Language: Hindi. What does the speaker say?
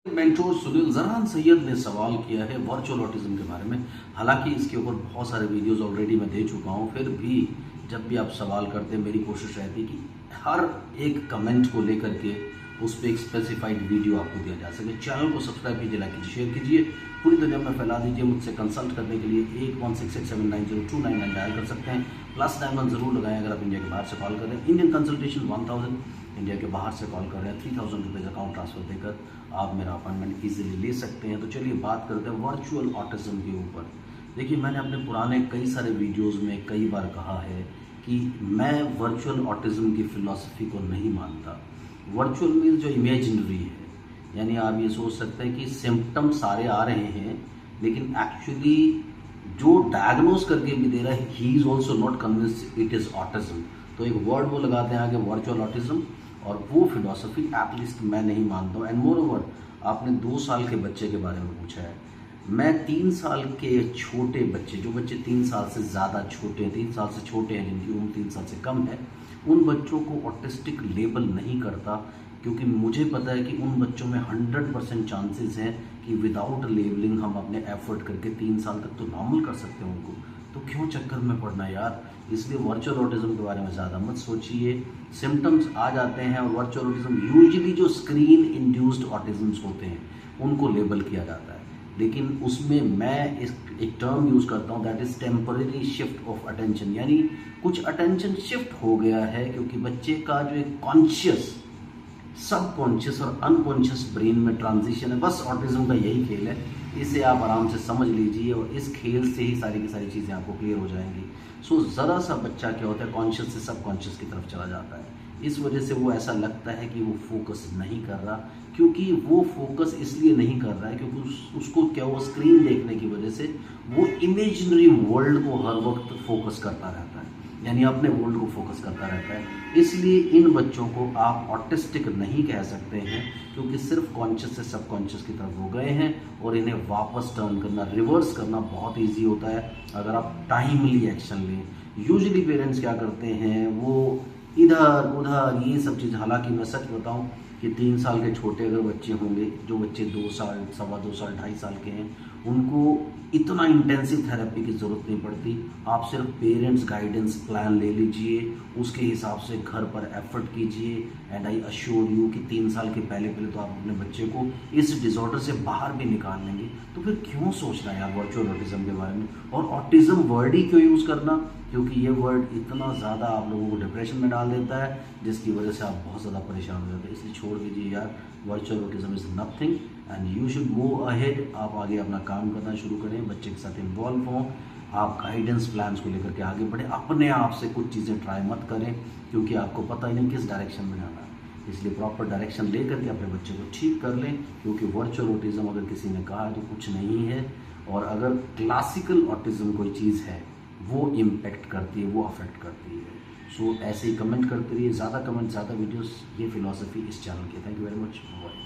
मेंटोर सुनील जरान सैयद ने सवाल किया है वर्चुअल ऑटिज्म के बारे में। हालांकि इसके ऊपर बहुत सारे वीडियोस ऑलरेडी मैं दे चुका हूं, फिर भी जब भी आप सवाल करते हैं मेरी कोशिश रहती है कि हर एक कमेंट को लेकर के उस पर एक स्पेसिफाइड वीडियो आपको दिया जा सके। चैनल को सब्सक्राइब कीजिए, लाइक कीजिए, शेयर कीजिए, पूरी दुनिया में फैला दीजिए। मुझसे कंसल्ट करने के लिए 8166790299 डायल कर सकते हैं। +91 जरूर लगाएं अगर आप इंडिया के बाहर से कॉल कर रहे हैं। इंडियन कंसल्टेशन 1000, इंडिया के बाहर से कॉल कर रहे हैं 3000 रुपीज़ अकाउंट ट्रांसफर देकर आप मेरा अपॉइंटमेंट इजीली ले सकते हैं। तो चलिए बात करते हैं वर्चुअल ऑटिज्म के ऊपर। देखिए, मैंने अपने पुराने कई सारे वीडियोस में कई बार कहा है कि मैं वर्चुअल ऑटिज्म की फिलॉसफी को नहीं मानता। वर्चुअल मीन्स जो इमेजिनरी है, यानी आप ये सोच सकते हैं कि सिम्टम्स सारे आ रहे हैं, लेकिन एक्चुअली जो डायग्नोज करके भी दे रहा है he is also not convinced it is autism. तो एक वर्ड वो लगाते हैं आगे वर्चुअल ऑटिज्म, और वो फिलॉसफी एटलीस्ट मैं नहीं मानता हूँ। एंड मोर ओवर, आपने 2 साल के बच्चे के बारे में पूछा है। मैं 3 साल के छोटे बच्चे, जो बच्चे 3 साल से ज़्यादा छोटे हैं, 3 साल से छोटे हैं, जिनकी उम्र 3 साल से कम है, उन बच्चों को ऑटिस्टिक लेबल नहीं करता, क्योंकि मुझे पता है कि उन बच्चों में 100% चांसेस हैं कि विदाउट लेबलिंग हम अपने एफर्ट करके 3 साल तक तो नॉर्मल कर सकते हैं उनको। तो क्यों चक्कर में पड़ना यार। इसलिए वर्चुअल ऑटिज्म के बारे में ज़्यादा मत सोचिए। सिम्टम्स आ जाते हैं, और वर्चुअल ऑटिज्म यूजुअली जो स्क्रीन इंड्यूस्ड ऑटिज्म्स होते हैं उनको लेबल किया जाता है, लेकिन उसमें मैं एक टर्म यूज़ करता हूँ, that is temporary shift of attention. यानी कुछ अटेंशन शिफ्ट हो गया है, क्योंकि बच्चे का जो एक कॉन्शियस, सबकॉन्शियस और अनकॉन्शियस ब्रेन में ट्रांजिशन है। बस ऑटिज्म का यही खेल है, इसे आप आराम से समझ लीजिए, और इस खेल से ही सारी की सारी चीज़ें आपको क्लियर हो जाएंगी। सो ज़रा सा बच्चा क्या होता है, कॉन्शियस से सबकॉन्शियस की तरफ चला जाता है। इस वजह से वो ऐसा लगता है कि वो फोकस नहीं कर रहा, क्योंकि वो फोकस इसलिए नहीं कर रहा है क्योंकि उसको क्या, वो स्क्रीन देखने की वजह से वो इमेजिनरी वर्ल्ड को हर वक्त फोकस करता रहता है, यानी अपने वर्ल्ड को फोकस करता रहता है। इसलिए इन बच्चों को आप ऑटिस्टिक नहीं कह सकते हैं, क्योंकि सिर्फ कॉन्शियस से सबकॉन्शियस की तरफ वो गए हैं, और इन्हें वापस टर्न करना, रिवर्स करना बहुत इजी होता है अगर आप टाइमली एक्शन लें। यूजुअली पेरेंट्स क्या करते हैं, वो इधर उधर ये सब चीज़, हालांकि मैं सच बताऊं कि 3 साल के छोटे अगर बच्चे होंगे, जो बच्चे 2 साल, 2.25 साल, 2.5 साल के हैं, उनको इतना इंटेंसिव थेरेपी की ज़रूरत नहीं पड़ती। आप सिर्फ पेरेंट्स गाइडेंस प्लान ले लीजिए, उसके हिसाब से घर पर एफर्ट कीजिए, एंड आई अश्योर यू कि 3 साल के पहले तो आप अपने बच्चे को इस डिसऑर्डर से बाहर भी निकाल लेंगे। तो फिर क्यों सोचना यार वर्चुअल ऑटिज्म के बारे में, और ऑटिज्म वर्ड ही क्यों यूज़ करना, क्योंकि ये वर्ड इतना ज़्यादा आप लोगों को डिप्रेशन में डाल देता है, जिसकी वजह से आप बहुत ज़्यादा परेशान हो जाते हैं। इसलिए छोड़ दीजिए यार, virtual autism is nothing and you should move ahead. आप आगे अपना काम करना शुरू करें, बच्चे के साथ इन्वॉल्व हों, आप गाइडेंस प्लान्स को लेकर के आगे बढ़ें। अपने आप से कुछ चीज़ें ट्राई मत करें, क्योंकि आपको पता ही नहीं किस डायरेक्शन में जाना है। इसलिए प्रॉपर डायरेक्शन ले करके अपने बच्चे को ठीक कर लें, क्योंकि वर्चुअल ऑटिज्म अगर किसी ने कहा है तो कुछ नहीं है। और अगर क्लासिकल ऑटिज्म कोई चीज़ है, वो इम्पेक्ट करती है, वो अफेक्ट करती है। सो ऐसे ही कमेंट करते रहिए, ज़्यादा कमेंट ज़्यादा वीडियोस। ये फिलॉसफी इस चैनल की। Thank you very much.